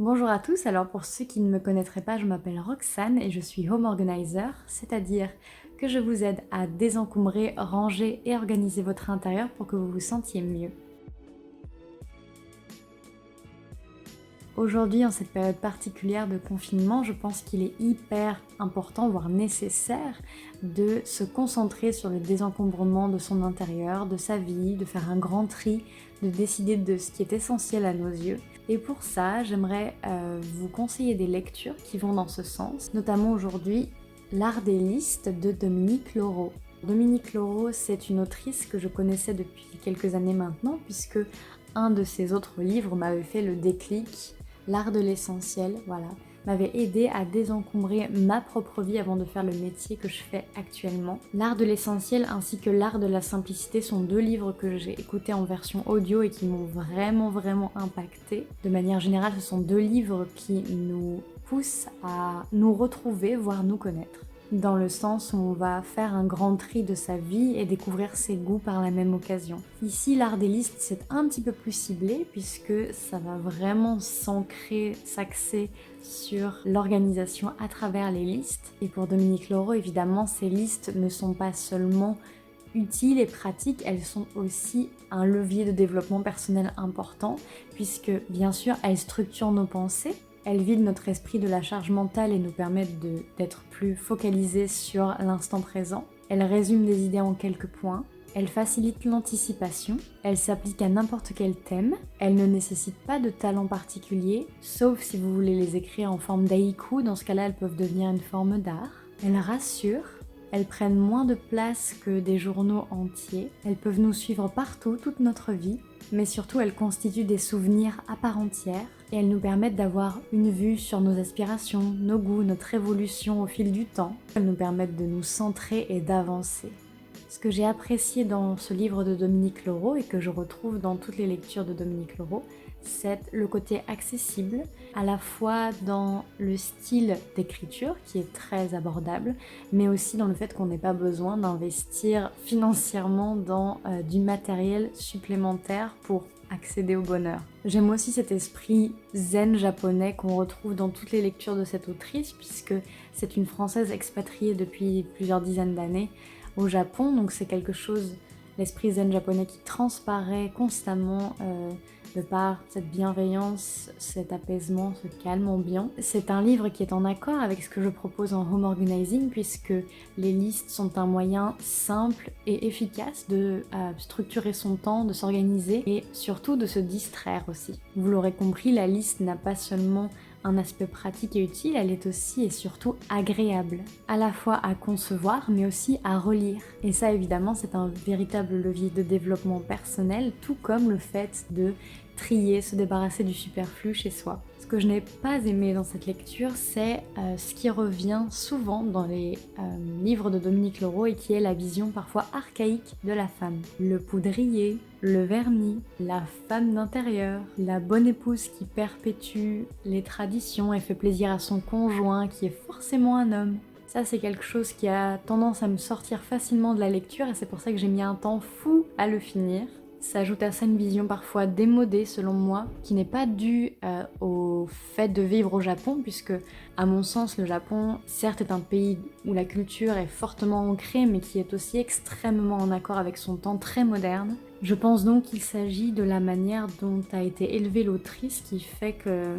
Bonjour à tous, alors pour ceux qui ne me connaîtraient pas, je m'appelle Roxane et je suis home organizer, c'est-à-dire que je vous aide à désencombrer, ranger et organiser votre intérieur pour que vous vous sentiez mieux. Aujourd'hui, en cette période particulière de confinement, je pense qu'il est hyper important, voire nécessaire, de se concentrer sur le désencombrement de son intérieur, de sa vie, de faire un grand tri, de décider de ce qui est essentiel à nos yeux. Et pour ça, j'aimerais vous conseiller des lectures qui vont dans ce sens, notamment aujourd'hui L'Art des listes de Dominique Lauraud. Dominique Lauraud, c'est une autrice que je connaissais depuis quelques années maintenant, puisque un de ses autres livres m'avait fait le déclic. L'art de l'essentiel, voilà, m'avait aidé à désencombrer ma propre vie avant de faire le métier que je fais actuellement. L'art de l'essentiel ainsi que l'art de la simplicité sont deux livres que j'ai écoutés en version audio et qui m'ont vraiment impacté. De manière générale, ce sont deux livres qui nous poussent à nous retrouver, voire nous connaître, dans le sens où on va faire un grand tri de sa vie et découvrir ses goûts par la même occasion. Ici, l'art des listes, c'est un petit peu plus ciblé puisque ça va vraiment s'axer sur l'organisation à travers les listes. Et pour Dominique Lauraud, évidemment, ces listes ne sont pas seulement utiles et pratiques, elles sont aussi un levier de développement personnel important puisque, bien sûr, elles structurent nos pensées. Elles vident notre esprit de la charge mentale et nous permettent d'être plus focalisés sur l'instant présent. Elles résument les idées en quelques points. Elles facilitent l'anticipation. Elles s'appliquent à n'importe quel thème. Elles ne nécessitent pas de talent particulier, sauf si vous voulez les écrire en forme d'haïku. Dans ce cas-là, elles peuvent devenir une forme d'art. Elles rassurent. Elles prennent moins de place que des journaux entiers. Elles peuvent nous suivre partout, toute notre vie. Mais surtout, elles constituent des souvenirs à part entière et elles nous permettent d'avoir une vue sur nos aspirations, nos goûts, notre évolution au fil du temps. Elles nous permettent de nous centrer et d'avancer. Ce que j'ai apprécié dans ce livre de Dominique Lauraud et que je retrouve dans toutes les lectures de Dominique Lauraud, c'est le côté accessible, à la fois dans le style d'écriture qui est très abordable, mais aussi dans le fait qu'on n'ait pas besoin d'investir financièrement dans du matériel supplémentaire pour accéder au bonheur. J'aime aussi cet esprit zen japonais qu'on retrouve dans toutes les lectures de cette autrice, puisque c'est une Française expatriée depuis plusieurs dizaines d'années au Japon, donc c'est quelque chose, l'esprit zen japonais qui transparaît constamment de par cette bienveillance, cet apaisement, ce calme ambiant. C'est un livre qui est en accord avec ce que je propose en home organizing puisque les listes sont un moyen simple et efficace de structurer son temps, de s'organiser et surtout de se distraire aussi. Vous l'aurez compris, la liste n'a pas seulement un aspect pratique et utile, elle est aussi et surtout agréable, à la fois à concevoir mais aussi à relire. Et ça évidemment c'est un véritable levier de développement personnel, tout comme le fait de trier, se débarrasser du superflu chez soi. Ce que je n'ai pas aimé dans cette lecture, c'est ce qui revient souvent dans les livres de Dominique Lauraud et qui est la vision parfois archaïque de la femme. Le poudrier, le vernis, la femme d'intérieur, la bonne épouse qui perpétue les traditions et fait plaisir à son conjoint qui est forcément un homme. Ça, c'est quelque chose qui a tendance à me sortir facilement de la lecture et c'est pour ça que j'ai mis un temps fou à le finir. S'ajoute à ça une vision parfois démodée selon moi, qui n'est pas due au fait de vivre au Japon, puisque à mon sens le Japon certes est un pays où la culture est fortement ancrée, mais qui est aussi extrêmement en accord avec son temps très moderne. Je pense donc qu'il s'agit de la manière dont a été élevée l'autrice qui fait que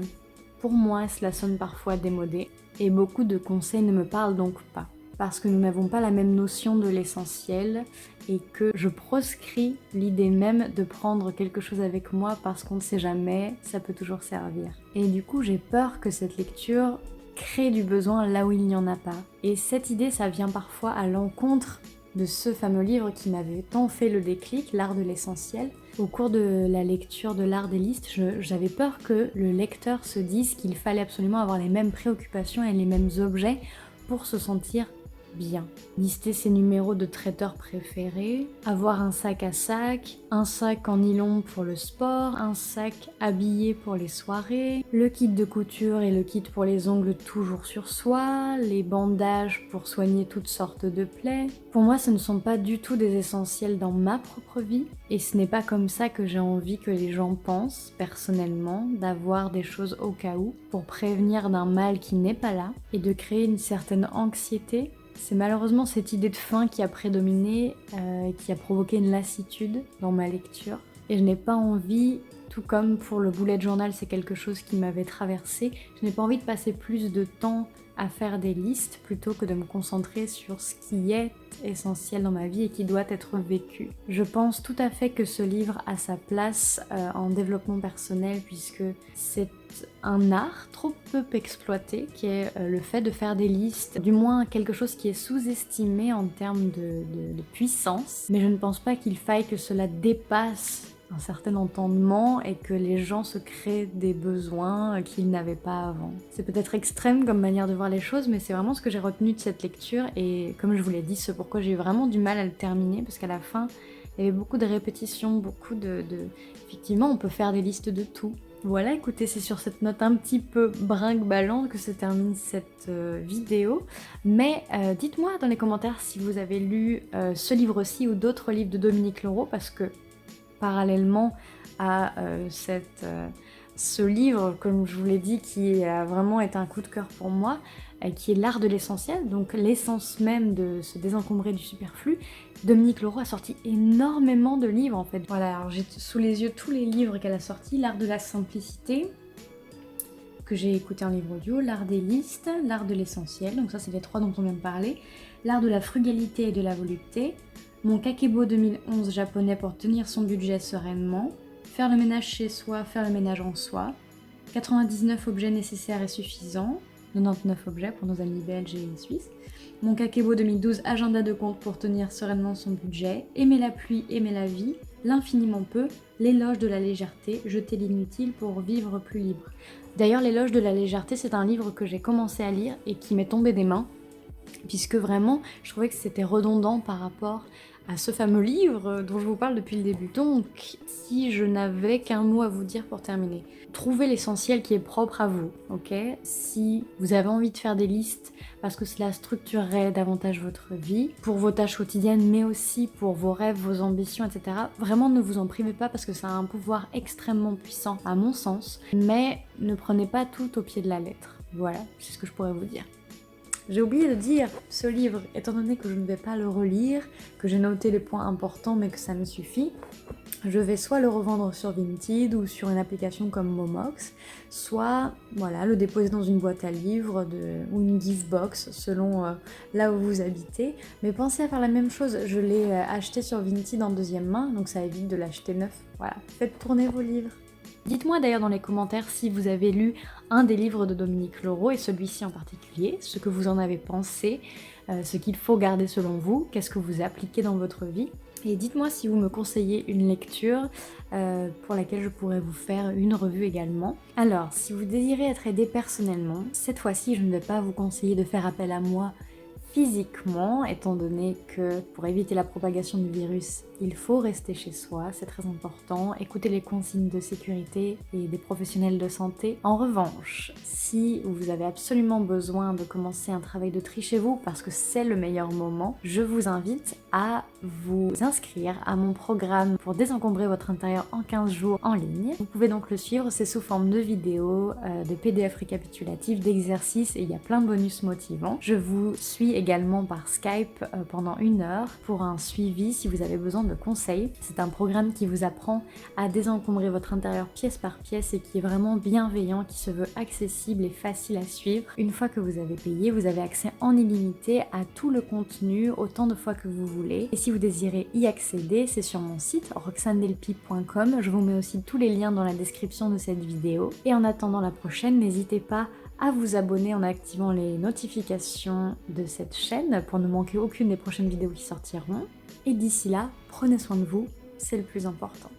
pour moi cela sonne parfois démodé, et beaucoup de conseils ne me parlent donc pas. Parce que nous n'avons pas la même notion de l'essentiel et que je proscris l'idée même de prendre quelque chose avec moi parce qu'on ne sait jamais, ça peut toujours servir. Et du coup, j'ai peur que cette lecture crée du besoin là où il n'y en a pas. Et cette idée, ça vient parfois à l'encontre de ce fameux livre qui m'avait tant fait le déclic, L'Art de l'essentiel. Au cours de la lecture de L'Art des listes, j'avais peur que le lecteur se dise qu'il fallait absolument avoir les mêmes préoccupations et les mêmes objets pour se sentir bien. Lister ses numéros de traiteur préférés, avoir un sac à sac, un sac en nylon pour le sport, un sac habillé pour les soirées, le kit de couture et le kit pour les ongles toujours sur soi, les bandages pour soigner toutes sortes de plaies. Pour moi, ce ne sont pas du tout des essentiels dans ma propre vie et ce n'est pas comme ça que j'ai envie que les gens pensent, personnellement, d'avoir des choses au cas où pour prévenir d'un mal qui n'est pas là et de créer une certaine anxiété. C'est malheureusement cette idée de fin qui a prédominé et qui a provoqué une lassitude dans ma lecture. Et je n'ai pas envie, tout comme pour le bullet journal, c'est quelque chose qui m'avait traversé, je n'ai pas envie de passer plus de temps à faire des listes plutôt que de me concentrer sur ce qui est essentiel dans ma vie et qui doit être vécu. Je pense tout à fait que ce livre a sa place en développement personnel puisque c'est un art trop peu exploité qui est le fait de faire des listes, du moins quelque chose qui est sous-estimé en termes de puissance, mais je ne pense pas qu'il faille que cela dépasse un certain entendement et que les gens se créent des besoins qu'ils n'avaient pas avant. C'est peut-être extrême comme manière de voir les choses, mais c'est vraiment ce que j'ai retenu de cette lecture et comme je vous l'ai dit, c'est pourquoi j'ai eu vraiment du mal à le terminer parce qu'à la fin, il y avait beaucoup de répétitions, beaucoup de... Effectivement, on peut faire des listes de tout. Voilà, écoutez, c'est sur cette note un petit peu brinque-ballante que se termine cette vidéo. Mais dites-moi dans les commentaires si vous avez lu ce livre-ci ou d'autres livres de Dominique Leroux parce que parallèlement à ce livre, comme je vous l'ai dit, qui a vraiment été un coup de cœur pour moi, qui est L'art de l'essentiel, donc l'essence même de se désencombrer du superflu. Dominique Leroux a sorti énormément de livres en fait. Voilà, alors j'ai sous les yeux tous les livres qu'elle a sortis, L'art de la simplicité, que j'ai écouté en livre audio, L'art des listes, L'art de l'essentiel, donc ça c'est les 3 dont on vient de parler, L'art de la frugalité et de la volupté, Mon Kakebo 2011 japonais pour tenir son budget sereinement, Faire le ménage chez soi, faire le ménage en soi, 99 objets nécessaires et suffisants, 99 objets pour nos amis belges et suisses, Mon Kakebo 2012 agenda de compte pour tenir sereinement son budget, Aimer la pluie, aimer la vie, L'infiniment peu, L'éloge de la légèreté, jeter l'inutile pour vivre plus libre. D'ailleurs, L'éloge de la légèreté, c'est un livre que j'ai commencé à lire et qui m'est tombé des mains, puisque vraiment, je trouvais que c'était redondant par rapport à ce fameux livre dont je vous parle depuis le début. Donc, si je n'avais qu'un mot à vous dire pour terminer, trouvez l'essentiel qui est propre à vous, ok? Si vous avez envie de faire des listes parce que cela structurerait davantage votre vie, pour vos tâches quotidiennes, mais aussi pour vos rêves, vos ambitions, etc., vraiment ne vous en privez pas parce que ça a un pouvoir extrêmement puissant, à mon sens, mais ne prenez pas tout au pied de la lettre. Voilà, c'est ce que je pourrais vous dire. J'ai oublié de dire, ce livre, étant donné que je ne vais pas le relire, que j'ai noté les points importants mais que ça me suffit, je vais soit le revendre sur Vinted ou sur une application comme Momox, soit voilà, le déposer dans une boîte à livres ou une giftbox selon là où vous habitez. Mais pensez à faire la même chose, je l'ai acheté sur Vinted en deuxième main, donc ça évite de l'acheter neuf. Voilà, faites tourner vos livres. Dites-moi d'ailleurs dans les commentaires si vous avez lu un des livres de Dominique Leroux et celui-ci en particulier, ce que vous en avez pensé, ce qu'il faut garder selon vous, qu'est-ce que vous appliquez dans votre vie. Et dites-moi si vous me conseillez une lecture pour laquelle je pourrais vous faire une revue également. Alors, si vous désirez être aidé personnellement, cette fois-ci je ne vais pas vous conseiller de faire appel à moi physiquement, étant donné que pour éviter la propagation du virus, il faut rester chez soi, c'est très important, écouter les consignes de sécurité et des professionnels de santé. En revanche, si vous avez absolument besoin de commencer un travail de tri chez vous, parce que c'est le meilleur moment, je vous invite à vous inscrire à mon programme pour désencombrer votre intérieur en 15 jours en ligne. Vous pouvez donc le suivre, c'est sous forme de vidéos, de PDF récapitulatifs, d'exercices et il y a plein de bonus motivants. Je vous suis également par Skype pendant 1 heure pour un suivi si vous avez besoin de conseils. C'est un programme qui vous apprend à désencombrer votre intérieur pièce par pièce et qui est vraiment bienveillant, qui se veut accessible et facile à suivre. Une fois que vous avez payé, vous avez accès en illimité à tout le contenu autant de fois que vous voulez. Et si vous désirez y accéder, c'est sur mon site roxanedelpy.com. Je vous mets aussi tous les liens dans la description de cette vidéo. Et en attendant la prochaine, n'hésitez pas à vous abonner en activant les notifications de cette chaîne pour ne manquer aucune des prochaines vidéos qui sortiront. Et d'ici là, prenez soin de vous, c'est le plus important.